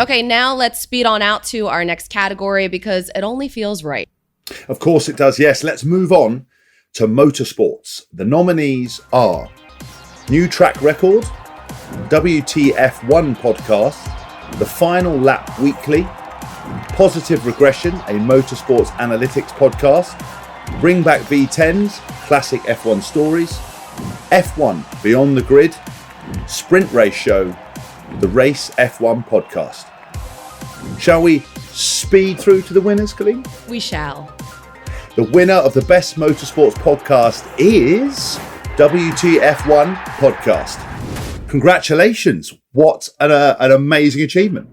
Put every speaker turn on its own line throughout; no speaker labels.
Okay, now let's speed on out to our next category because it only feels right.
Of course it does, yes. Let's move on to motorsports. The nominees are New Track Record, WTF1 Podcast, The Final Lap Weekly, Positive Regression, a motorsports analytics podcast, Bring Back V10s, classic F1 stories, F1 Beyond the Grid, Sprint Race Show, the Race F1 Podcast. Shall we speed through to the winners, Colleen?
We shall.
The winner of the Best Motorsports Podcast is WTF1 Podcast. Congratulations. What an amazing achievement.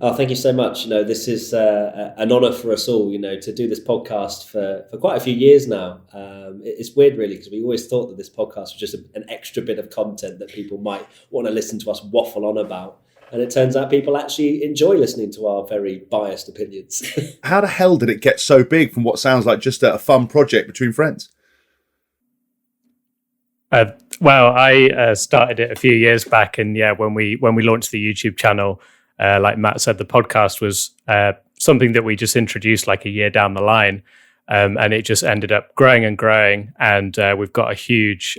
Oh, thank you so much. This is an honour for us all, to do this podcast for quite a few years now. It's weird, really, because we always thought that this podcast was just an extra bit of content that people might want to listen to us waffle on about. And it turns out people actually enjoy listening to our very biased opinions.
How the hell did it get so big from what sounds like just a fun project between friends?
I started it a few years back. And when we launched the YouTube channel, like Matt said, the podcast was something that we just introduced like a year down the line. And it just ended up growing and growing. And we've got a huge,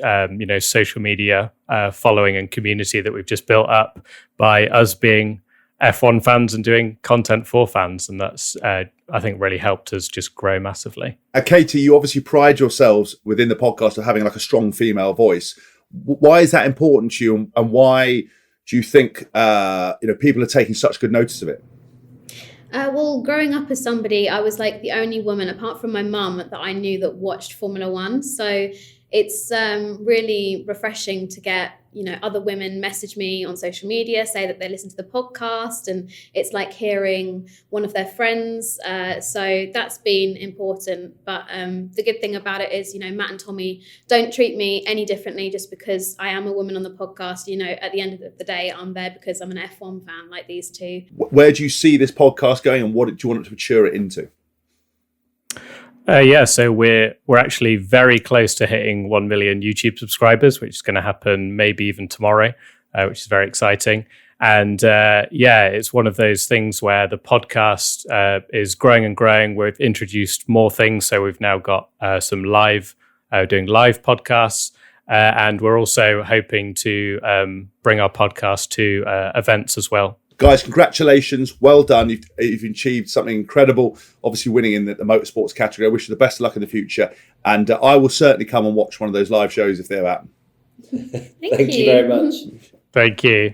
social media following and community that we've just built up by us being F1 fans and doing content for fans. And that's, I think, really helped us just grow massively.
Katy, you obviously pride yourselves within the podcast of having like a strong female voice. Why is that important to you? And why do you think people are taking such good notice of it?
Well, growing up as somebody, I was like the only woman, apart from my mum, that I knew that watched Formula One. So it's really refreshing to get, other women message me on social media, say that they listen to the podcast, and it's like hearing one of their friends. So that's been important. But the good thing about it is, Matt and Tommy don't treat me any differently just because I am a woman on the podcast. At the end of the day, I'm there because I'm an F1 fan like these two.
Where do you see this podcast going, and what do you want it to mature it into?
So we're actually very close to hitting 1 million YouTube subscribers, which is going to happen maybe even tomorrow, which is very exciting. And it's one of those things where the podcast is growing and growing. We've introduced more things, so we've now got some doing live podcasts, and we're also hoping to bring our podcast to events as well.
Guys, congratulations. Well done. You've achieved something incredible, obviously winning in the motorsports category. I wish you the best of luck in the future. And I will certainly come and watch one of those live shows if they're out.
Thank
you very much.
Thank you.